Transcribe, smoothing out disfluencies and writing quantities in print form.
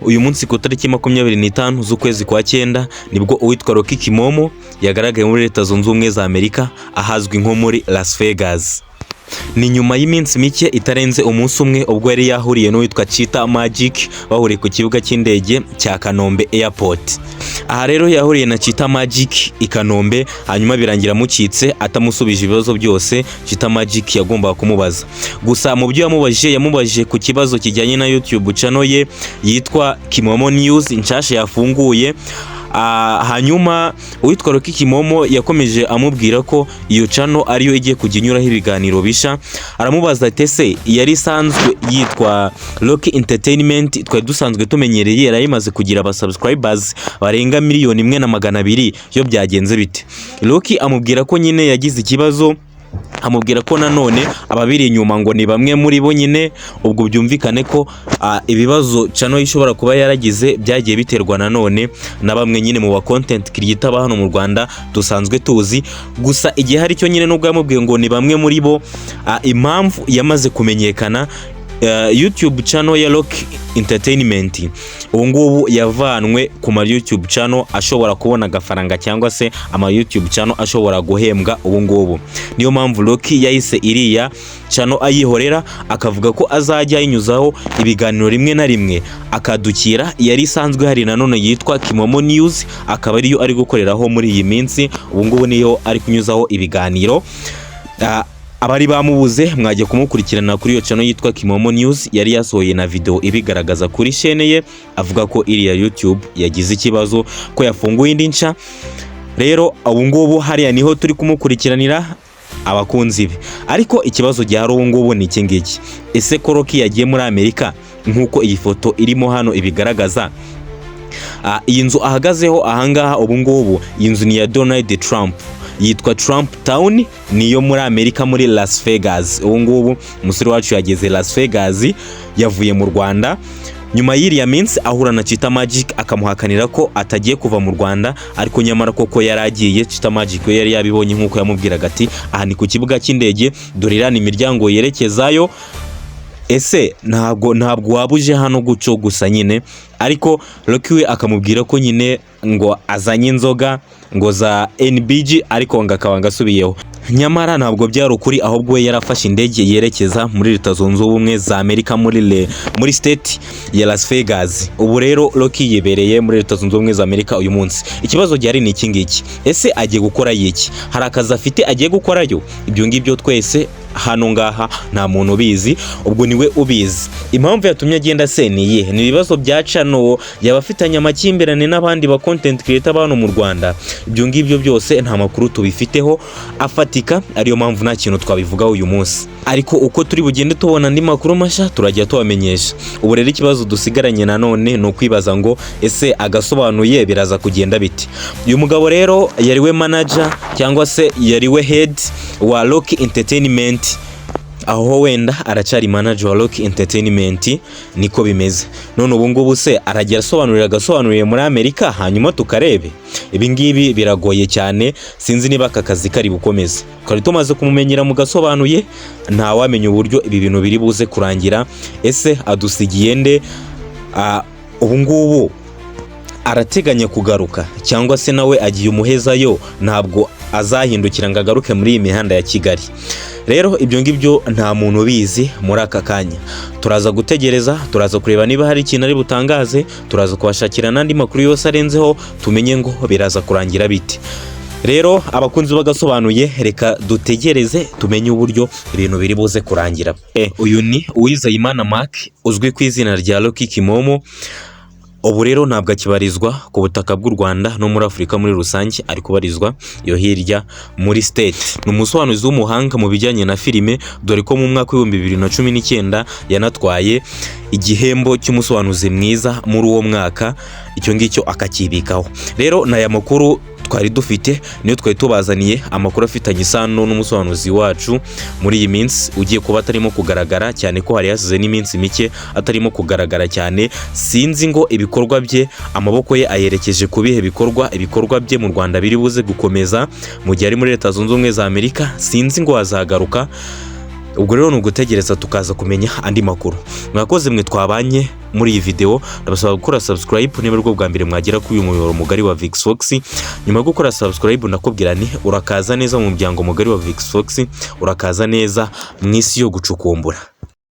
uyu munsi ku tariki 25 z'ukwezi kwa 9 nibwo uwitwa Rocky Kimomo yagaragaye muri Leta Zunze Ubumwe za Amerika ahazwi nko muri Las Vegas. Ni nyuma y'iminsi mike itarenze umunsi umwe ubwo yari yahuriye n'uwitwa Cheetah Magic bahuriye ku kibuga cy'indege cya Kanombe Airport. Aha rero yahuriye na Cheetah Magic i Kanombe, hanyuma birangira mucitse atamusubije ibibazo byose Cheetah Magic yagombaga kumubaza. Gusa mu byo yamubajije ku kibazo kijyanye na YouTube channel ye yitwa Kimomo News nshasha yafunguye. Hanyuma uwitwa Rocky Kimomo yakomeje amubwira ko iyo channel ariyo igiye kujya inyuraho ibiganiro bisha. Aramubaza ati ese yari sanzwe yitwa Rocky Entertainment twari dusanzwe tumenyereye yarayimaze kugira aba subscribers barenga 1,200,000 yo byagenze bite? Rocky amubwira ko nyine yagize ikibazo, amubwira ko nanone ababiri inyuma ngo ni bamwe muri bo nyine. Ubwo byumvikane ko ibibazo channel ishobora kuba yaragize byagiye biterwa nanone na bamwe nyine mu ba content creator ba hano mu Rwanda dusanzwe tuzi. Gusa igihe hari cyo nyine nubwo yamubwiye ngo ni bamwe muri bo, impamvu yamaze kumenyekana YouTube channel ya Rocky Entertainment ubu ngubu yavanwe ku ma YouTube channel ashobora kubona agafaranga cyangwa se ama YouTube channel ashobora guhembwa ubu ngubu. Niyo mpamvu Rocky yahise iriya channel ayihorera, akavuga ko azajya yinyuzaho ibiganiro rimwe na rimwe akadukira yari isanzwe hari nanone yitwa Kimomo News, akaba ariyo ari gukoreraho muri iyi minsi. Ubu ngubu niyo ari kunyuzaho ibiganiro. Abari bamubuze mwaje kumukurikirana kuri iyo channel yitwa Kimomo News, yari yasohoye na video ibigaragaza kuri chaîne ye avuga ko iri ya YouTube yagize ikibazo ko yafunguye indi nshya. Rero ubu ngubu hariya niho turi kumukurikiranira abakunzi be. Ariko ikibazo gihari ubu ngubu ni iki ngiki: ese ko Rocky yagiye muri Amerika nkuko iyi foto irimo hano ibigaragaza? Iyi nzu ahagazeho ahangaha ubu ngubu, iyi nzu ni ya Donald Trump, yitwa Trump Town, niyo muri Amerika muri Las Vegas. Ubu ngubu umusore wacu yageze Las Vegas, yavuye mu Rwanda nyuma y'iriya minsi ahura na Cheetah Magic akamuhakanira ko atagiye kuva mu Rwanda, ariko nyamara koko yaragiye. Cheetah Magic yari yabibonye nkuko yamubwiraga ati aha ni ku kibuga cy'indege, dore irani imiryango yerekezayo, ese ntabwo wabuje hano guco gusa nyine. Ariko Rocky we akamubwira ko nyine ngo azanye inzoga ngo za NBG, ariko ngakaba ngasubiyeho. Nyamara ntabwo byari ukuri, ahubwo we yarafashe indege yerekeza muri Leta Zunze Ubumwe za Amerika muri state ya Las Vegas. Ubu rero Rocky yibereye muri Leta Zunze Ubumwe za Amerika uyu munsi. Ikibazo gihari ni iki ngiki: ese agiye gukora iki? Hari akazi afite agiye gukorayo? Ibyo ngibyo twese hano ngaha nta muntu ubizi, ubwo niwe ubizi. Impamvu yatumye agenda se ni iyihe? Ni ibibazo bya channel yabafitanye amakimbirane n'abandi ba content creator bano mu Rwanda. Ibyo ngibyo byose nta makuru tubifiteho afatika, ariyo mpamvu nta kintu twabivugaho uyu munsi. Ariko uko turi bugende tubona andi makuru mashya turajya tubamenyesha. Ubu rero ikibazo dusigaranye nanone no kwibaza ngo ese agasobanuye biraza kugenda biti? Uyu mugabo rero yari we manager cyangwa se yari we head wa Rocky Entertainment, aho wenda aracari manager wa Rocky Entertainment, niko bimeze. None ubu ngubu se aragira agasobanurira muri Amerika hanyuma tukarebe? Ibi ngibi biragoye cyane, sinzi niba aka kazi kari bukomeze. Twari tumaze kumumenyera mu gasobanuye, nta wamenya uburyo ibi bintu biri buze kurangira. Ese adusigiye nde? Ubu ngubu arateganya kugaruka cyangwa se nawe agiye umuhezayo, ntabwo azahindukira ngo agaruke muri iyi mihanda ya Kigali? Rero ibyo ngibyo nta muntu ubizi muri aka kanya. Turaza gutegereza, turaza kureba niba hari ikintu ari butangaze, turaza kubashakira n'andi makuru yose arenzeho tumenye ngo biraza kurangira biti. Rero abakunzi bagasobanuye, reka dutegereze tumenye uburyo ibintu biri buze kurangira. Uyu ni Uwizeyimana Mark uzwi ku izina rya Rocky Kimomo. Ubu rero ntabwo akibarizwa ku butaka bw'u Rwanda no muri Afurika muri rusange, ari kubarizwa yo hirya muri state. Ni umusobanuzi w'umuhanga mu bijyanye na filime, dore ko mu mwaka wa 2019 yanatwaye igihembo cy'umusobanuzi mwiza muri uwo mwaka, icyo ngicyo akakibikaho. Rero naya makuru twari dufite niyo twari tubazaniye, amakuru afitanye isano n'umusobanuzi wacu muri iyi minsi ugiye kuba atarimo kugaragara cyane, ko hari yasize n'iminsi mike atarimo kugaragara cyane. Sinzi ngo ibikorwa bye amaboko ye ayerekeje ku bihe ibikorwa bye mu Rwanda biri buze gukomeza mu gihe ari muri Leta Zunze Ubumwe za Amerika. Sinzi ngo azagaruka. Ubwo rero ni ugutegereza tukaza kumenya andi makuru. Mwakoze mwe twabanye, muri iyi video, ndabasaba gukora subscribe niba ari bwo bwa mbere mwagera kuri uyu muyoboro mugari wa VixFox. Nyuma yo gukora subscribe ndakubwira ni urakaza neza mu muryango mugari wa VixFox, urakaza neza mu isi yo gucukumbura.